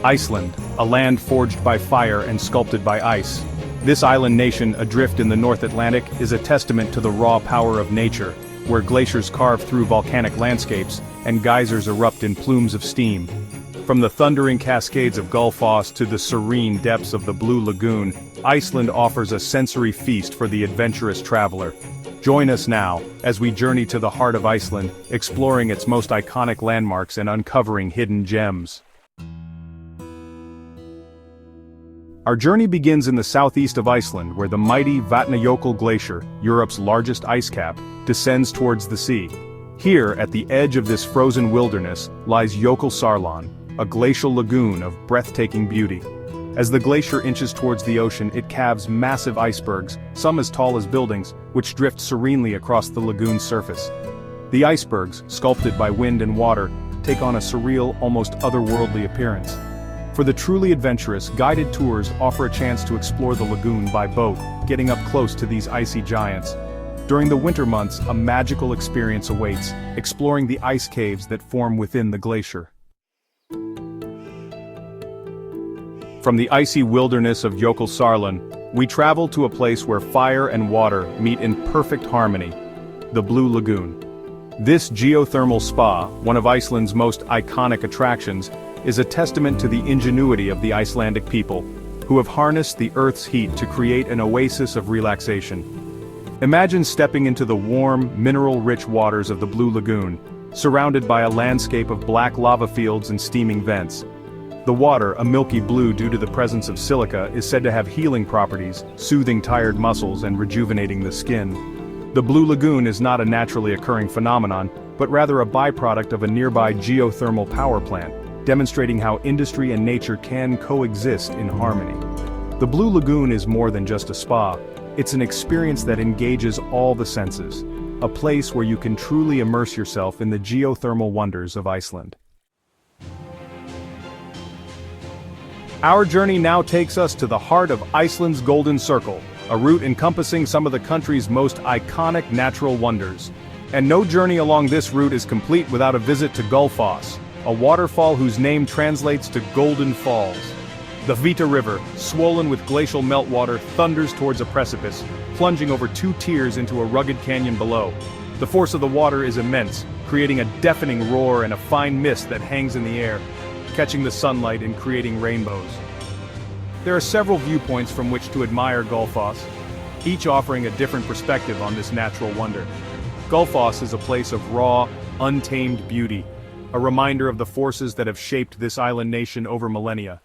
Iceland, a land forged by fire and sculpted by ice. This island nation, adrift in the North Atlantic, is a testament to the raw power of nature, where glaciers carve through volcanic landscapes, and geysers erupt in plumes of steam. From the thundering cascades of Gullfoss to the serene depths of the Blue Lagoon, Iceland offers a sensory feast for the adventurous traveler. Join us now, as we journey to the heart of Iceland, exploring its most iconic landmarks and uncovering hidden gems. Our journey begins in the southeast of Iceland, where the mighty Vatnajökull Glacier, Europe's largest ice cap, descends towards the sea. Here, at the edge of this frozen wilderness, lies Jökulsárlón, a glacial lagoon of breathtaking beauty. As the glacier inches towards the ocean, it calves massive icebergs, some as tall as buildings, which drift serenely across the lagoon's surface. The icebergs, sculpted by wind and water, take on a surreal, almost otherworldly appearance. For the truly adventurous, guided tours offer a chance to explore the lagoon by boat, getting up close to these icy giants. During the winter months, a magical experience awaits, exploring the ice caves that form within the glacier. From the icy wilderness of Jökulsárlón, we travel to a place where fire and water meet in perfect harmony, the Blue Lagoon. This geothermal spa, one of Iceland's most iconic attractions, is a testament to the ingenuity of the Icelandic people, who have harnessed the Earth's heat to create an oasis of relaxation. Imagine stepping into the warm, mineral-rich waters of the Blue Lagoon, surrounded by a landscape of black lava fields and steaming vents. The water, a milky blue due to the presence of silica, is said to have healing properties, soothing tired muscles and rejuvenating the skin. The Blue Lagoon is not a naturally occurring phenomenon, but rather a byproduct of a nearby geothermal power plant, demonstrating how industry and nature can coexist in harmony. The Blue Lagoon is more than just a spa. It's an experience that engages all the senses, a place where you can truly immerse yourself in the geothermal wonders of Iceland. Our journey now takes us to the heart of Iceland's Golden Circle, a route encompassing some of the country's most iconic natural wonders. And no journey along this route is complete without a visit to Gullfoss, a waterfall whose name translates to Golden Falls. The Vita River, swollen with glacial meltwater, thunders towards a precipice, plunging over 2 tiers into a rugged canyon below. The force of the water is immense, creating a deafening roar and a fine mist that hangs in the air, catching the sunlight and creating rainbows. There are several viewpoints from which to admire Gullfoss, each offering a different perspective on this natural wonder. Gullfoss is a place of raw, untamed beauty, a reminder of the forces that have shaped this island nation over millennia.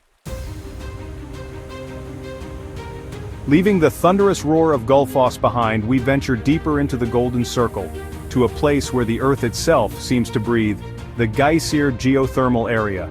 Leaving the thunderous roar of Gullfoss behind, we venture deeper into the Golden Circle, to a place where the Earth itself seems to breathe, the Geysir geothermal area.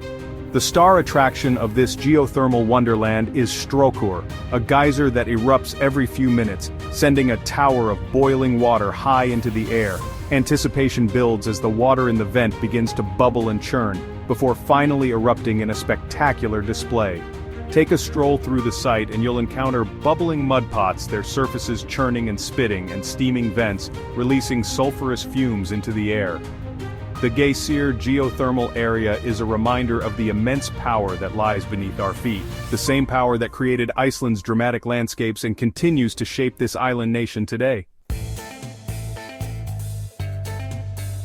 The star attraction of this geothermal wonderland is Strókur, a geyser that erupts every few minutes, sending a tower of boiling water high into the air. Anticipation builds as the water in the vent begins to bubble and churn, before finally erupting in a spectacular display. Take a stroll through the site and you'll encounter bubbling mud pots, their surfaces churning and spitting, and steaming vents, releasing sulfurous fumes into the air. The Geysir geothermal area is a reminder of the immense power that lies beneath our feet, the same power that created Iceland's dramatic landscapes and continues to shape this island nation today.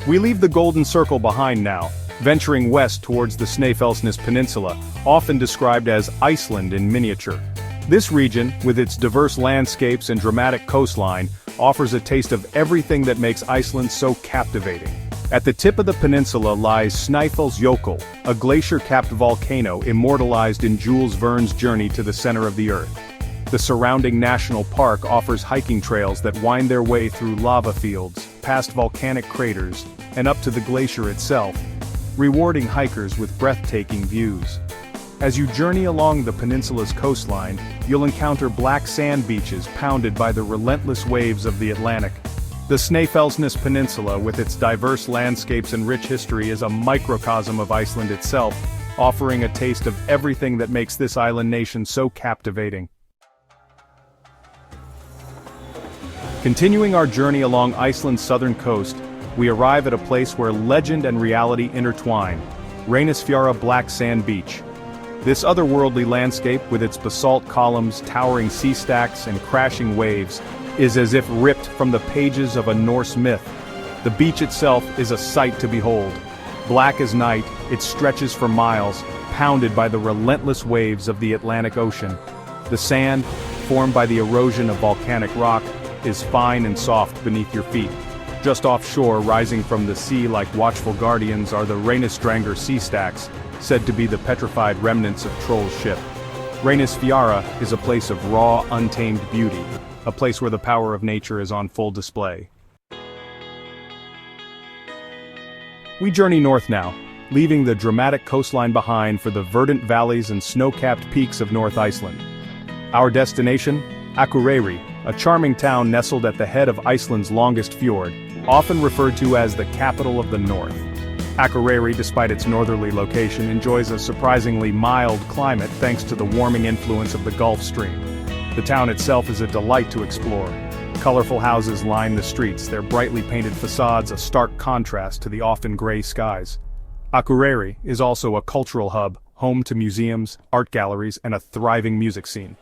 We leave the Golden Circle behind now, venturing west towards the Snæfellsnes Peninsula, often described as Iceland in miniature. This region, with its diverse landscapes and dramatic coastline, offers a taste of everything that makes Iceland so captivating. At the tip of the peninsula lies Snæfellsjökull, a glacier-capped volcano immortalized in Jules Verne's journey to the center of the Earth. The surrounding national park offers hiking trails that wind their way through lava fields, past volcanic craters, and up to the glacier itself, rewarding hikers with breathtaking views. As you journey along the peninsula's coastline, you'll encounter black sand beaches pounded by the relentless waves of the Atlantic. The Snæfellsnes Peninsula, with its diverse landscapes and rich history, is a microcosm of Iceland itself, offering a taste of everything that makes this island nation so captivating. Continuing our journey along Iceland's southern coast, we arrive at a place where legend and reality intertwine, Reynisfjara Black Sand Beach. This otherworldly landscape, with its basalt columns, towering sea stacks, and crashing waves, is as if ripped from the pages of a Norse myth. The beach itself is a sight to behold. Black as night, it stretches for miles, pounded by the relentless waves of the Atlantic Ocean. The sand, formed by the erosion of volcanic rock, is fine and soft beneath your feet. Just offshore, rising from the sea like watchful guardians, are the Reynisdranger sea stacks, said to be the petrified remnants of Troll's ship. Reynisfjara is a place of raw, untamed beauty, a place where the power of nature is on full display. We journey north now, leaving the dramatic coastline behind for the verdant valleys and snow-capped peaks of North Iceland. Our destination? Akureyri, a charming town nestled at the head of Iceland's longest fjord, often referred to as the capital of the north. Akureyri, despite its northerly location, enjoys a surprisingly mild climate thanks to the warming influence of the Gulf Stream. The town itself is a delight to explore. Colorful houses line the streets, their brightly painted facades a stark contrast to the often gray skies. Akureyri is also a cultural hub, home to museums, art galleries, and a thriving music scene.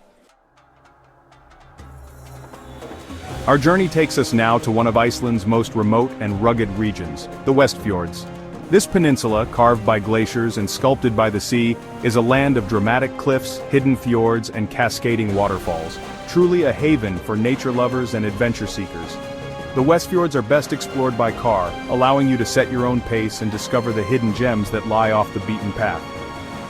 Our journey takes us now to one of Iceland's most remote and rugged regions, the Westfjords. This peninsula, carved by glaciers and sculpted by the sea, is a land of dramatic cliffs, hidden fjords, and cascading waterfalls, truly a haven for nature lovers and adventure seekers. The Westfjords are best explored by car, allowing you to set your own pace and discover the hidden gems that lie off the beaten path.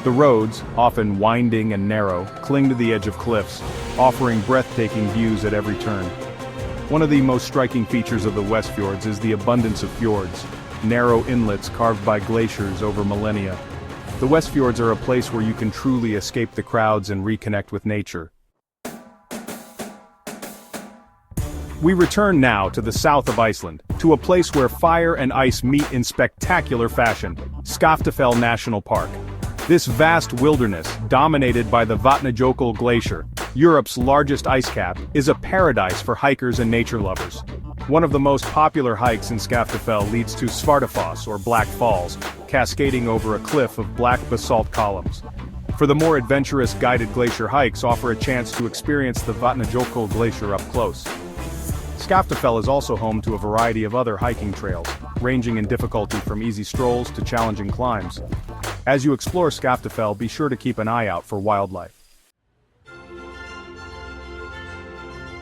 The roads, often winding and narrow, cling to the edge of cliffs, offering breathtaking views at every turn. One of the most striking features of the Westfjords is the abundance of fjords, narrow inlets carved by glaciers over millennia. The Westfjords are a place where you can truly escape the crowds and reconnect with nature. We return now to the south of Iceland, to a place where fire and ice meet in spectacular fashion, Thingvellir National Park. This vast wilderness, dominated by the Vatnajökull Glacier, Europe's largest ice cap, is a paradise for hikers and nature lovers. One of the most popular hikes in Skaftafell leads to Svartafoss, or Black Falls, cascading over a cliff of black basalt columns. For the more adventurous, guided glacier hikes offer a chance to experience the Vatnajökull Glacier up close. Skaftafell is also home to a variety of other hiking trails, ranging in difficulty from easy strolls to challenging climbs. As you explore Skaftafell, be sure to keep an eye out for wildlife.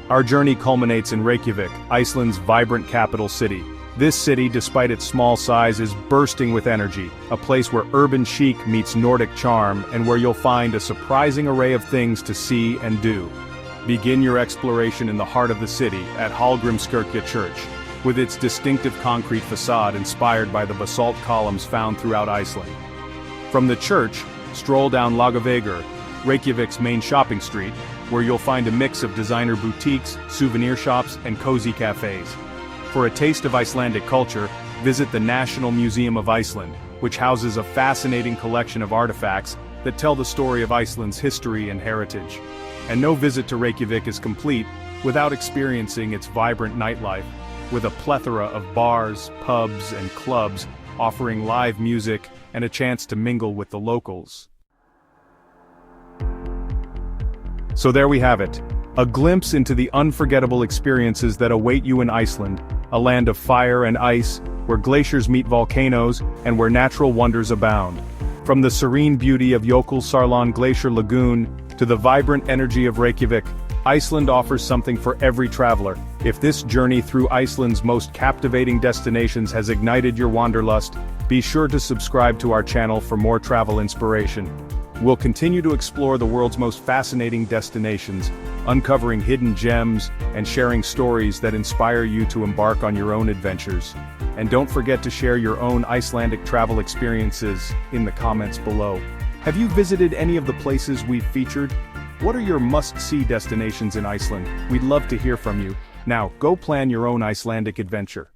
Our journey culminates in Reykjavik, Iceland's vibrant capital city. This city, despite its small size, is bursting with energy, a place where urban chic meets Nordic charm and where you'll find a surprising array of things to see and do. Begin your exploration in the heart of the city at Hallgrímskirkja Church, with its distinctive concrete facade inspired by the basalt columns found throughout Iceland. From the church, stroll down Lagavegur, Reykjavik's main shopping street, where you'll find a mix of designer boutiques, souvenir shops, and cozy cafes. For a taste of Icelandic culture, visit the National Museum of Iceland, which houses a fascinating collection of artifacts that tell the story of Iceland's history and heritage. And no visit to Reykjavik is complete without experiencing its vibrant nightlife, with a plethora of bars, pubs, and clubs offering live music and a chance to mingle with the locals. So there we have it, a glimpse into the unforgettable experiences that await you in Iceland, a land of fire and ice, where glaciers meet volcanoes, and where natural wonders abound. From the serene beauty of Jökulsárlón Glacier Lagoon, to the vibrant energy of Reykjavik, Iceland offers something for every traveler. If this journey through Iceland's most captivating destinations has ignited your wanderlust, be sure to subscribe to our channel for more travel inspiration. We'll continue to explore the world's most fascinating destinations, uncovering hidden gems and sharing stories that inspire you to embark on your own adventures. And don't forget to share your own Icelandic travel experiences in the comments below. Have you visited any of the places we've featured? What are your must-see destinations in Iceland? We'd love to hear from you. Now, go plan your own Icelandic adventure.